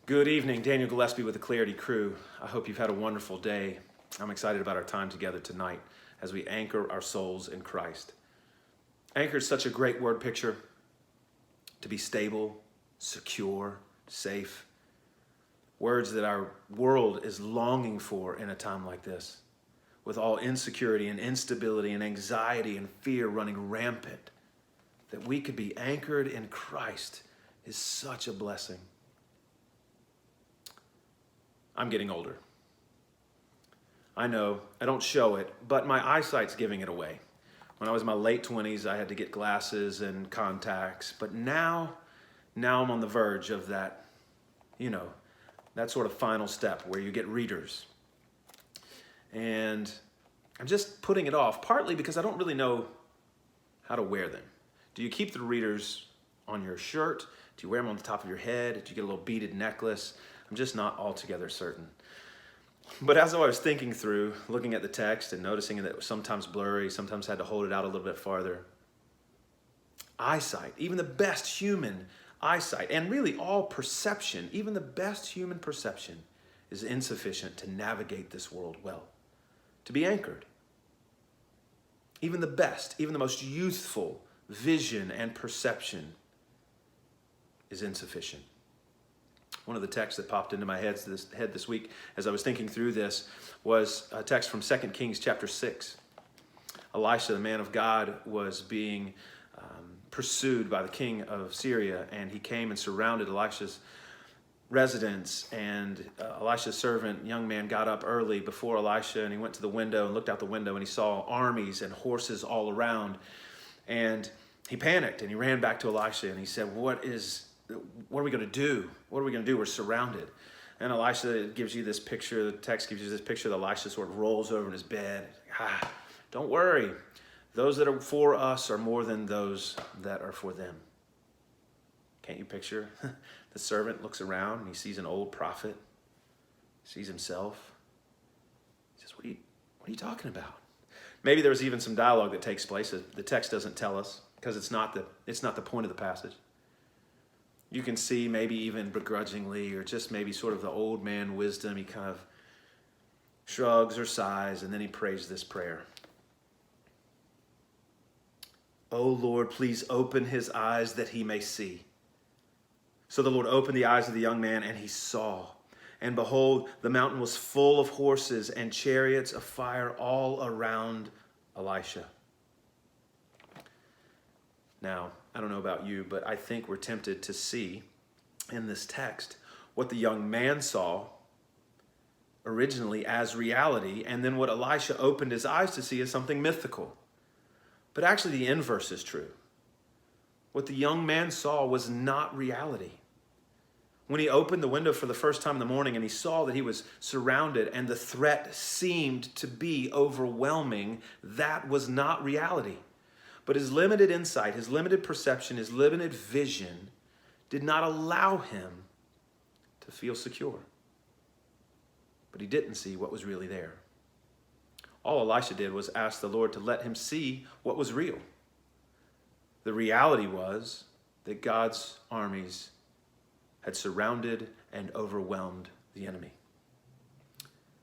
Good evening, Daniel Gillespie with the Clarity Crew. I hope you've had a wonderful day. I'm excited about our time together tonight as we anchor our souls in Christ. Anchor is such a great word picture to be stable, secure, safe. Words that our world is longing for in a time like this, with all insecurity and instability and anxiety and fear running rampant. That we could be anchored in Christ is such a blessing. I'm getting older. I know, I don't show it, but my eyesight's giving it away. When I was in my late 20s, I had to get glasses and contacts, but now I'm on the verge of that, that sort of final step where you get readers. And I'm just putting it off, partly because I don't really know how to wear them. Do you keep the readers on your shirt? Do you wear them on the top of your head? Do you get a little beaded necklace? I'm just not altogether certain. But as I was thinking through, looking at the text and noticing that it was sometimes blurry, sometimes had to hold it out a little bit farther, eyesight, even the best human eyesight, and really all perception, even the best human perception, is insufficient to navigate this world well, to be anchored. Even the best, even the most youthful vision and perception is insufficient. One of the texts that popped into my head this week as I was thinking through this was a text from 2 Kings chapter 6. Elisha, the man of God, was being pursued by the king of Syria, and he came and surrounded Elisha's residence, and Elisha's servant, young man, got up early before Elisha, and he went to the window and looked out the window, and he saw armies and horses all around, and he panicked, and he ran back to Elisha, and he said, what are we going to do? What are we going to do? We're surrounded. And Elisha gives you this picture, the text gives you this picture that Elisha sort of rolls over in his bed. Don't worry. Those that are for us are more than those that are for them. Can't you picture? The servant looks around and he sees an old prophet, sees himself. He says, what are you talking about? Maybe there's even some dialogue that takes place that the text doesn't tell us because it's not the point of the passage. You can see maybe even begrudgingly or just maybe sort of the old man wisdom. He kind of shrugs or sighs and then he prays this prayer. O Lord, please open his eyes that he may see. So the Lord opened the eyes of the young man and he saw. And behold, the mountain was full of horses and chariots of fire all around Elisha. Now, I don't know about you, but I think we're tempted to see in this text what the young man saw originally as reality, and then what Elisha opened his eyes to see as something mythical. But actually the inverse is true. What the young man saw was not reality. When he opened the window for the first time in the morning and he saw that he was surrounded and the threat seemed to be overwhelming, that was not reality. But his limited insight, his limited perception, his limited vision did not allow him to feel secure. But he didn't see what was really there. All Elisha did was ask the Lord to let him see what was real. The reality was that God's armies had surrounded and overwhelmed the enemy.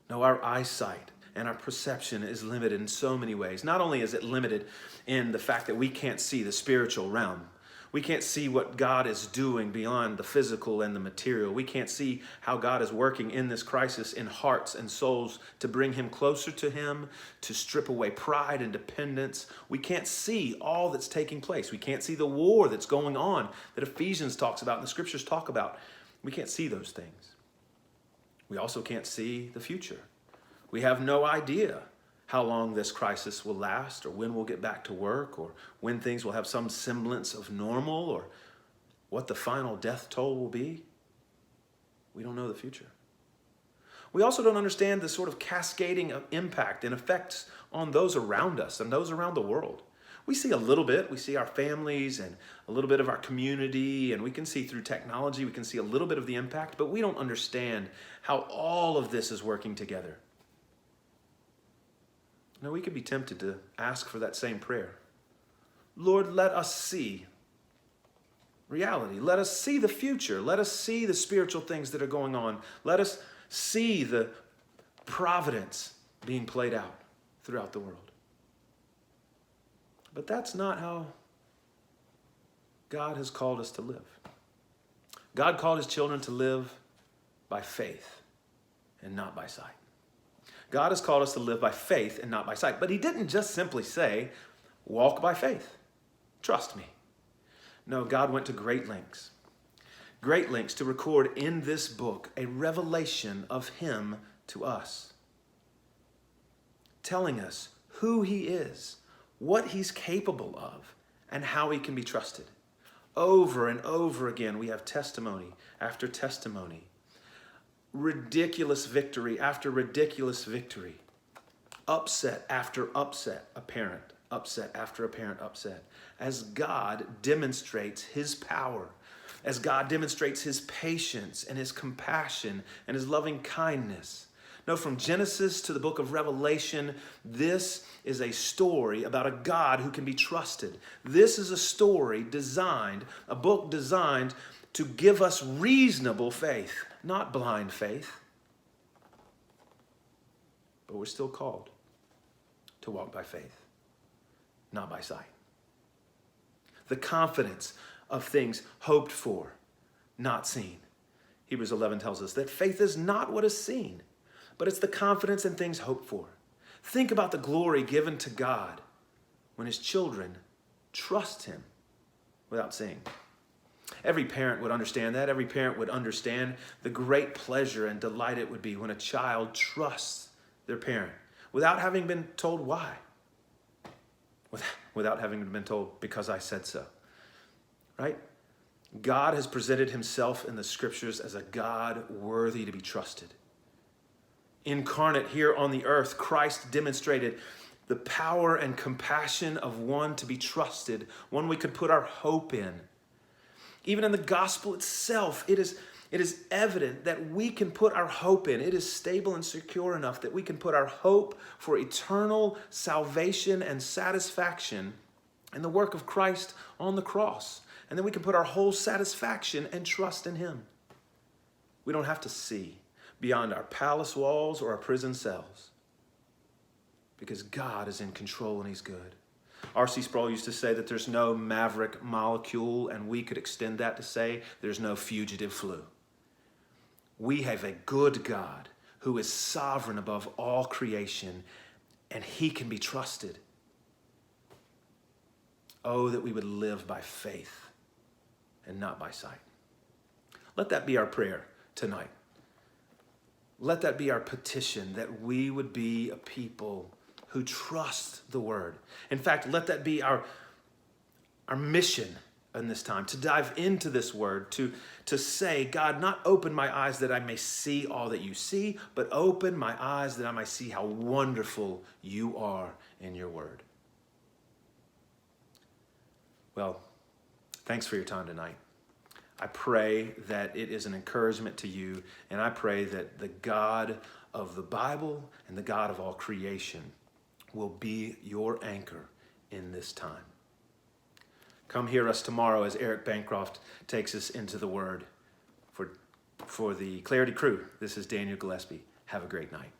No, our eyesight and our perception is limited in so many ways. Not only is it limited in the fact that we can't see the spiritual realm. We can't see what God is doing beyond the physical and the material. We can't see how God is working in this crisis in hearts and souls to bring him closer to him, to strip away pride and dependence. We can't see all that's taking place. We can't see the war that's going on that Ephesians talks about and the scriptures talk about. We can't see those things. We also can't see the future. We have no idea how long this crisis will last, or when we'll get back to work, or when things will have some semblance of normal, or what the final death toll will be. We don't know the future. We also don't understand the sort of cascading of impact and effects on those around us and those around the world. We see a little bit. We see our families and a little bit of our community, and we can see through technology, we can see a little bit of the impact, but we don't understand how all of this is working together. Now, we could be tempted to ask for that same prayer. Lord, let us see reality. Let us see the future. Let us see the spiritual things that are going on. Let us see the providence being played out throughout the world. But that's not how God has called us to live. God called his children to live by faith and not by sight. God has called us to live by faith and not by sight. But he didn't just simply say, walk by faith. Trust me. No, God went to great lengths to record in this book a revelation of him to us, telling us who he is, what he's capable of, and how he can be trusted. Over and over again, we have testimony after testimony, ridiculous victory after ridiculous victory, upset after upset, apparent upset after apparent upset, as God demonstrates his power, as God demonstrates his patience and his compassion and his loving kindness. No, from Genesis to the book of Revelation, this is a story about a God who can be trusted. This is a story designed, a book designed to give us reasonable faith, not blind faith. But we're still called to walk by faith, not by sight. The confidence of things hoped for, not seen. Hebrews 11 tells us that faith is not what is seen, but it's the confidence in things hoped for. Think about the glory given to God when his children trust him without seeing. Every parent would understand that. Every parent would understand the great pleasure and delight it would be when a child trusts their parent without having been told why. Without having been told, because I said so. Right? God has presented himself in the scriptures as a God worthy to be trusted. Incarnate here on the earth, Christ demonstrated the power and compassion of one to be trusted, one we could put our hope in. Even in the gospel itself, it is evident that we can put our hope in. It is stable and secure enough that we can put our hope for eternal salvation and satisfaction in the work of Christ on the cross. And then we can put our whole satisfaction and trust in him. We don't have to see beyond our palace walls or our prison cells, because God is in control and he's good. R.C. Sproul used to say that there's no maverick molecule, and we could extend that to say there's no fugitive flu. We have a good God who is sovereign above all creation, and he can be trusted. Oh, that we would live by faith and not by sight. Let that be our prayer tonight. Let that be our petition, that we would be a people who trust the word. In fact, let that be our mission in this time, to dive into this word, to say, God, not open my eyes that I may see all that you see, but open my eyes that I might see how wonderful you are in your word. Well, thanks for your time tonight. I pray that it is an encouragement to you, and I pray that the God of the Bible and the God of all creation will be your anchor in this time. Come hear us tomorrow as Eric Bancroft takes us into the Word. For the Clarity Crew, this is Daniel Gillespie. Have a great night.